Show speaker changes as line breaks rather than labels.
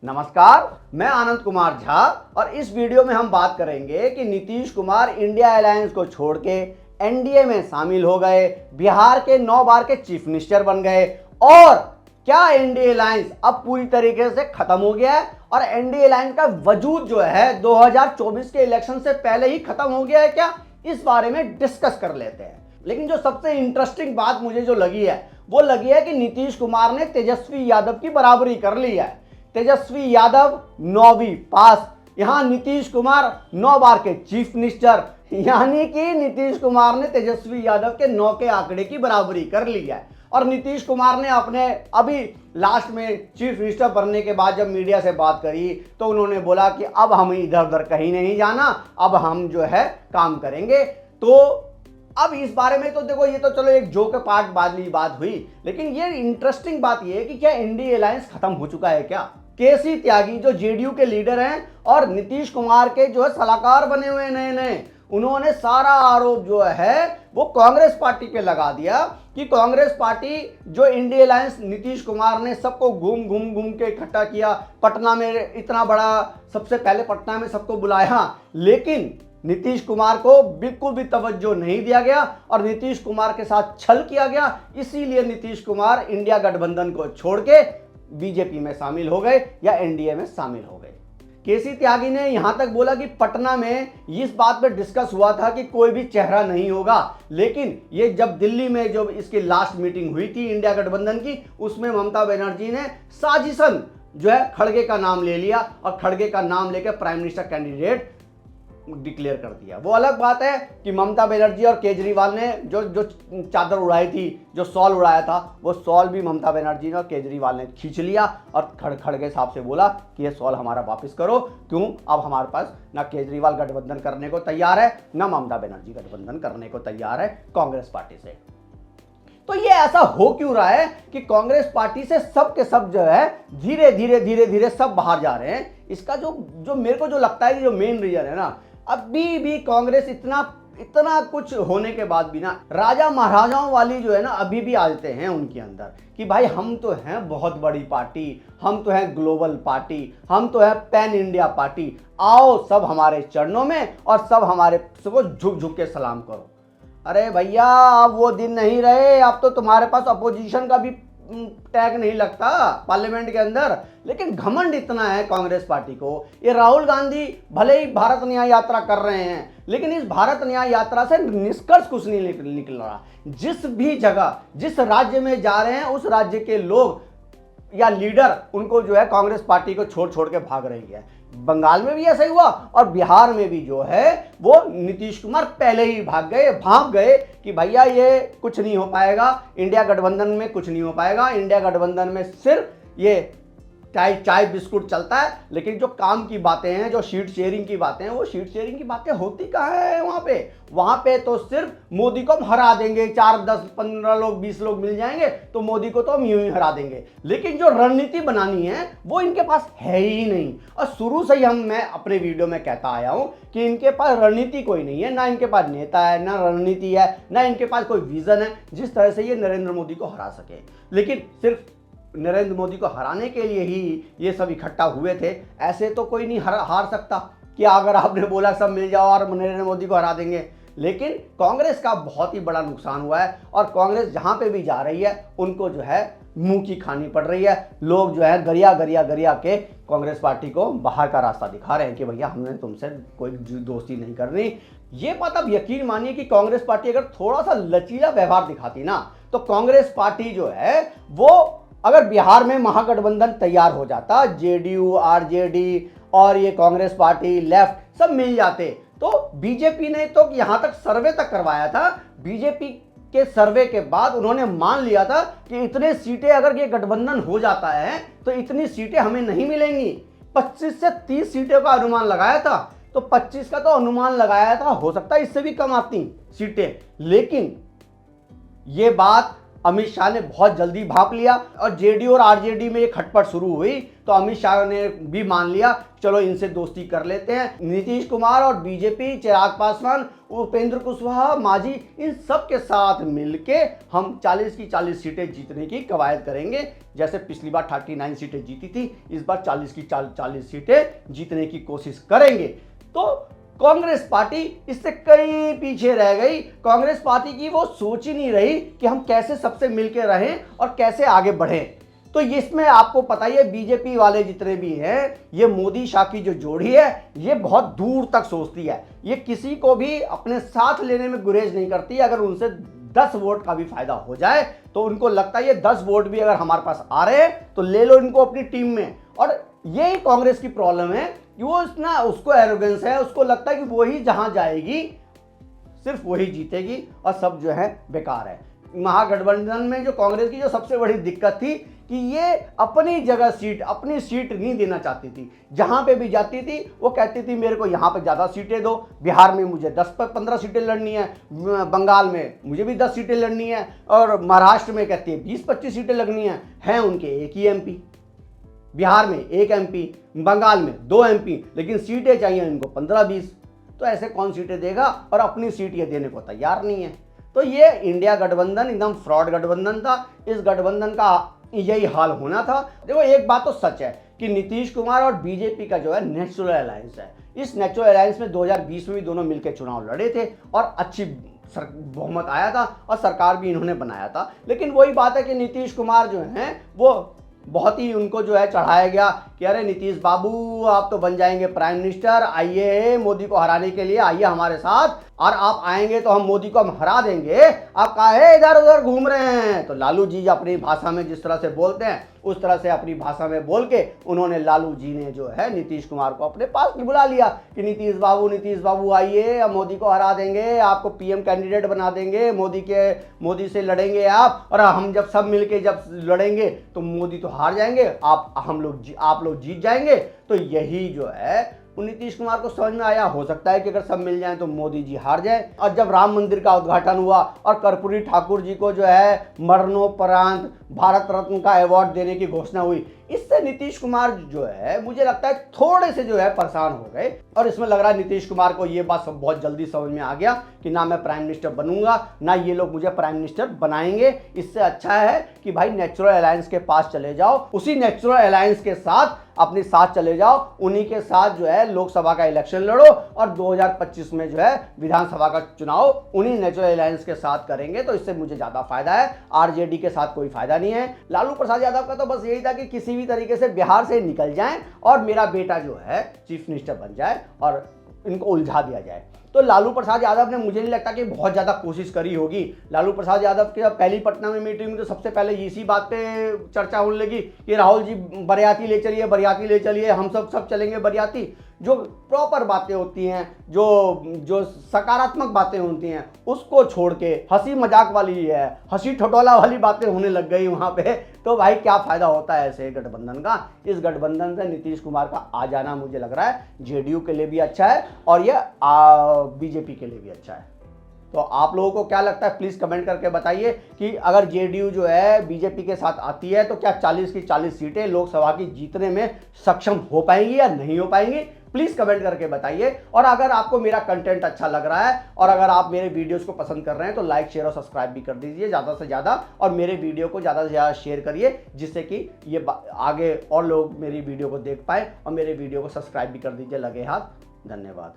नमस्कार, मैं आनंद कुमार झा और इस वीडियो में हम बात करेंगे कि नीतीश कुमार इंडिया अलायंस को छोड़ के एनडीए में शामिल हो गए, बिहार के 9 बार के चीफ मिनिस्टर बन गए और क्या एनडीए अलायंस अब पूरी तरीके से खत्म हो गया है और एनडीए अलायंस का वजूद जो है 2024 के इलेक्शन से पहले ही खत्म हो गया है क्या, इस बारे में डिस्कस कर लेते हैं। लेकिन जो सबसे इंटरेस्टिंग बात मुझे जो लगी है वो लगी है कि नीतीश कुमार ने तेजस्वी यादव की बराबरी कर ली है। तेजस्वी यादव 9वीं पास, यहां नीतीश कुमार 9 बार के चीफ मिनिस्टर, यानी कि नीतीश कुमार ने तेजस्वी यादव के 9 के आंकड़े की बराबरी कर ली है। और नीतीश कुमार ने अपने अभी लास्ट में चीफ मिनिस्टर बनने के बाद जब मीडिया से बात करी तो उन्होंने बोला कि अब हम इधर उधर कहीं नहीं जाना, अब हम जो है काम करेंगे। तो अब इस बारे में तो देखो, ये तो चलो एक जोक पार्ट वाली बात हुई, लेकिन ये इंटरेस्टिंग बात ये है कि क्या एनडीए अलायंस खत्म हो चुका है क्या। केसी त्यागी जो जेडीयू के लीडर हैं और नीतीश कुमार के जो है सलाहकार बने हुए नए नए, उन्होंने सारा आरोप जो है वो कांग्रेस पार्टी पे लगा दिया कि कांग्रेस पार्टी जो इंडिया अलायंस नीतीश कुमार ने सबको घूम घूम के इकट्ठा किया, पटना में इतना बड़ा, सबसे पहले पटना में सबको बुलाया, लेकिन नीतीश कुमार को बिल्कुल भी तवज्जो नहीं दिया गया और नीतीश कुमार के साथ छल किया गया। इसीलिए नीतीश कुमार इंडिया गठबंधन को छोड़ के बीजेपी में शामिल हो गए या एनडीए में शामिल हो गए। केसी त्यागी ने यहां तक बोला कि पटना में इस बात पर डिस्कस हुआ था कि कोई भी चेहरा नहीं होगा, लेकिन ये जब दिल्ली में जो इसकी लास्ट मीटिंग हुई थी इंडिया गठबंधन की, उसमें ममता बनर्जी ने साजिशन जो है खड़गे का नाम ले लिया और खड़गे का नाम लेकर प्राइम मिनिस्टर कैंडिडेट डिक्लेयर कर दिया। वो अलग बात है कि ममता बनर्जी और केजरीवाल ने जो जो चादर उड़ाई थी, जो सॉल उड़ाया था, वो सॉल भी ममता बनर्जी ने और केजरीवाल ने खींच लिया और खड़गे साहब से बोला कि ये सॉल हमारा वापस करो। क्यों? अब हमारे पास ना केजरीवाल गठबंधन करने को तैयार है, ना ममता बनर्जी गठबंधन करने को तैयार है कांग्रेस पार्टी से। तो ये ऐसा हो क्यों रहा है कि कांग्रेस पार्टी से सब के सब जो है धीरे धीरे सब बाहर जा रहे हैं। इसका जो मेरे को जो लगता है कि जो मेन रीजन है ना, अभी भी कांग्रेस इतना कुछ होने के बाद भी ना राजा महाराजाओं वाली जो है ना अभी भी आदतें हैं उनके अंदर कि भाई हम तो हैं बहुत बड़ी पार्टी, हम तो हैं ग्लोबल पार्टी, हम तो हैं पैन इंडिया पार्टी, आओ सब हमारे चरणों में और सब हमारे सबको झुक झुक के सलाम करो। अरे भैया, अब वो दिन नहीं रहे। अब तो तुम्हारे पास अपोजिशन का भी टैग नहीं लगता पार्लियामेंट के अंदर। लेकिन घमंड इतना है कांग्रेस पार्टी को। ये राहुल गांधी भले ही भारत न्याय यात्रा कर रहे हैं, लेकिन इस भारत न्याय यात्रा से निष्कर्ष कुछ नहीं निकल रहा। जिस भी जगह, जिस राज्य में जा रहे हैं, उस राज्य के लोग या लीडर उनको जो है कांग्रेस पार्टी को छोड़ के भाग रही है। बंगाल में भी ऐसा ही हुआ और बिहार में भी जो है वो नीतीश कुमार पहले ही भाग गए कि भैया ये कुछ नहीं हो पाएगा, इंडिया गठबंधन में कुछ नहीं हो पाएगा, इंडिया गठबंधन में सिर्फ ये चाय बिस्कुट चलता है। लेकिन जो काम की बातें हैं, जो शीट शेयरिंग की बातें हैं, वो शीट शेयरिंग की बातें होती कहाँ है वहां पे तो सिर्फ मोदी को हम हरा देंगे, 4 10 15 लोग 20 लोग मिल जाएंगे तो मोदी को तो हम यूं ही हरा देंगे। लेकिन जो रणनीति बनानी है वो इनके पास है ही नहीं। और शुरू से ही मैं अपने वीडियो में कहता आया हूं कि इनके पास रणनीति कोई नहीं है, ना इनके पास नेता है, ना रणनीति है, ना इनके पास कोई विजन है जिस तरह से ये नरेंद्र मोदी को हरा सके। लेकिन सिर्फ नरेंद्र मोदी को हराने के लिए ही ये सब इकट्ठा हुए थे। ऐसे तो कोई नहीं हार सकता कि अगर आपने बोला सब मिल जाओ और नरेंद्र मोदी को हरा देंगे। लेकिन कांग्रेस का बहुत ही बड़ा नुकसान हुआ है और कांग्रेस जहां पे भी जा रही है उनको जो है मुंह की खानी पड़ रही है। लोग जो है गरिया के कांग्रेस पार्टी को बाहर का रास्ता दिखा रहे हैं कि भैया हमने तुमसे कोई दोस्ती नहीं करनी। ये बात अब यकीन मानिए कि कांग्रेस पार्टी अगर थोड़ा सा लचीला व्यवहार दिखाती ना, तो कांग्रेस पार्टी जो है वो अगर बिहार में महागठबंधन तैयार हो जाता, जेडीयू आरजेडी और ये कांग्रेस पार्टी लेफ्ट सब मिल जाते, तो बीजेपी ने तो यहां तक सर्वे तक करवाया था। बीजेपी के सर्वे के बाद उन्होंने मान लिया था कि इतने सीटें अगर ये गठबंधन हो जाता है तो इतनी सीटें हमें नहीं मिलेंगी। 25 से 30 सीटों का अनुमान लगाया था, तो 25 का तो अनुमान लगाया था, हो सकता है इससे भी कम आती सीटें। लेकिन ये बात अमित शाह ने बहुत जल्दी भांप लिया और जेडीयू और आरजेडी में ये खटपट शुरू हुई तो अमित शाह ने भी मान लिया चलो इनसे दोस्ती कर लेते हैं। नीतीश कुमार और बीजेपी, चिराग पासवान उपेंद्र कुशवाहा, मांझी, इन सब के साथ मिलके हम 40 की 40 सीटें जीतने की कवायद करेंगे। जैसे पिछली बार 39 सीटें जीती थी, इस बार 40 की 40 सीटें जीतने की कोशिश करेंगे। तो कांग्रेस पार्टी इससे कहीं पीछे रह गई। कांग्रेस पार्टी की वो सोच ही नहीं रही कि हम कैसे सबसे मिलकर रहें और कैसे आगे बढ़ें। तो इसमें आपको पता ही है, बीजेपी वाले जितने भी हैं, ये मोदी शाह की जो जोड़ी है, ये बहुत दूर तक सोचती है। ये किसी को भी अपने साथ लेने में गुरेज नहीं करती। अगर उनसे 10 वोट का भी फायदा हो जाए तो उनको लगता है ये 10 वोट भी अगर हमारे पास आ रहे हैं तो ले लो इनको अपनी टीम में। और यही कांग्रेस की प्रॉब्लम है कि वो इतना, उसको एरोगेंस है, उसको लगता है कि वही जहां जाएगी सिर्फ वही जीतेगी और सब जो है बेकार है। महागठबंधन में जो कांग्रेस की जो सबसे बड़ी दिक्कत थी कि ये अपनी जगह सीट, अपनी सीट नहीं देना चाहती थी। जहां पे भी जाती थी वो कहती थी मेरे को यहाँ पे ज़्यादा सीटें दो, बिहार में मुझे 10-15 सीटें लड़नी है, बंगाल में मुझे भी 10 सीटें लड़नी है, और महाराष्ट्र में कहती है 20-25 सीटें लगनी है उनके एक ही एमपी, बिहार में 1 एमपी, बंगाल में 2 एमपी, लेकिन सीटें चाहिए इनको 15-20। तो ऐसे कौन सीटें देगा, और अपनी सीट ये देने को तैयार नहीं है। तो ये इंडिया गठबंधन एकदम फ्रॉड गठबंधन था। इस गठबंधन का यही हाल होना था। देखो एक बात तो सच है कि नीतीश कुमार और बीजेपी का जो है नेचुरल अलायंस है। इस नेचुरल अलायंस में 2020 में भी दोनों मिलकर चुनाव लड़े थे और अच्छी बहुमत आया था और सरकार भी इन्होंने बनाया था। लेकिन वही बात है कि नीतीश कुमार जो है वो बहुत ही, उनको जो है चढ़ाया गया कि अरे नीतीश बाबू आप तो बन जाएंगे प्राइम मिनिस्टर, आइए मोदी को हराने के लिए आइए हमारे साथ, और आप आएंगे तो हम मोदी को हम हरा देंगे, आप काहे इधर उधर घूम रहे हैं। तो लालू जी अपनी भाषा में जिस तरह से बोलते हैं उस तरह से अपनी भाषा में बोल के उन्होंने, लालू जी ने जो है नीतीश कुमार को अपने पास बुला लिया कि नीतीश बाबू आइए, अब मोदी को हरा देंगे, आपको पीएम कैंडिडेट बना देंगे, मोदी से लड़ेंगे आप, और हम जब सब मिलके जब लड़ेंगे तो मोदी तो हार जाएंगे, आप लोग जीत जाएंगे। तो यही जो है नीतीश कुमार को समझ में आया, हो सकता है कि अगर सब मिल जाएं तो मोदी जी हार जाए। और जब राम मंदिर का उद्घाटन हुआ और कर्पूरी ठाकुर जी को जो है मरणोपरांत भारत रत्न का अवार्ड देने की घोषणा हुई, इससे नीतीश कुमार जो है मुझे लगता है थोड़े से जो है परेशान हो गए। और इसमें लग रहा है नीतीश कुमार को ये बात सब बहुत जल्दी समझ में आ गया कि ना मैं प्राइम मिनिस्टर बनूंगा, ना ये लोग मुझे प्राइम मिनिस्टर बनाएंगे। इससे अच्छा है कि भाई नेचुरल अलायंस के पास चले जाओ, उसी नेचुरल अलायंस के साथ अपने साथ चले जाओ, उन्हीं के साथ जो है लोकसभा का इलेक्शन लड़ो, और 2025 में जो है विधानसभा का चुनाव उन्हीं नेचुरल अलायंस के साथ करेंगे। तो इससे मुझे ज्यादा फायदा है, आरजेडी के साथ कोई फायदा नहीं है। लालू प्रसाद यादव का तो बस यही था कि किसी भी तरीके से बिहार से निकल जाएं और मेरा बेटा जो है चीफ मिनिस्टर बन जाए और इनको उलझा दिया जाए। तो लालू प्रसाद यादव ने, मुझे नहीं लगता कि बहुत ज़्यादा कोशिश करी होगी। लालू प्रसाद यादव की पहली पटना में मीटिंग में तो सबसे पहले इसी बात पे चर्चा होने लगी कि राहुल जी बरियाती ले चलिए, हम सब चलेंगे बरियाती। जो प्रॉपर बातें होती हैं, जो सकारात्मक बातें होती हैं, उसको छोड़ के हंसी मजाक वाली है, हंसी ठटोला वाली बातें होने लग गई वहाँ पे। तो भाई क्या फायदा होता है ऐसे गठबंधन का। इस गठबंधन से नीतीश कुमार का आ जाना मुझे लग रहा है जेडीयू के लिए भी अच्छा है और ये बीजेपी के लिए भी अच्छा है। तो आप लोगों को क्या लगता है प्लीज कमेंट करके बताइए कि अगर जेडीयू जो है बीजेपी के साथ आती है तो क्या 40 की 40 सीटें लोकसभा की जीतने में सक्षम हो पाएंगी या नहीं हो पाएंगी, प्लीज कमेंट करके बताइए। और अगर आपको मेरा कंटेंट अच्छा लग रहा है और अगर आप मेरे वीडियोस को पसंद कर रहे हैं तो लाइक शेयर और सब्सक्राइब भी कर दीजिए ज़्यादा से ज़्यादा, और मेरे वीडियो को ज़्यादा से ज़्यादा शेयर करिए जिससे कि ये आगे और लोग मेरी वीडियो को देख पाए, और मेरे वीडियो को सब्सक्राइब भी कर दीजिए लगे हाथ। धन्यवाद।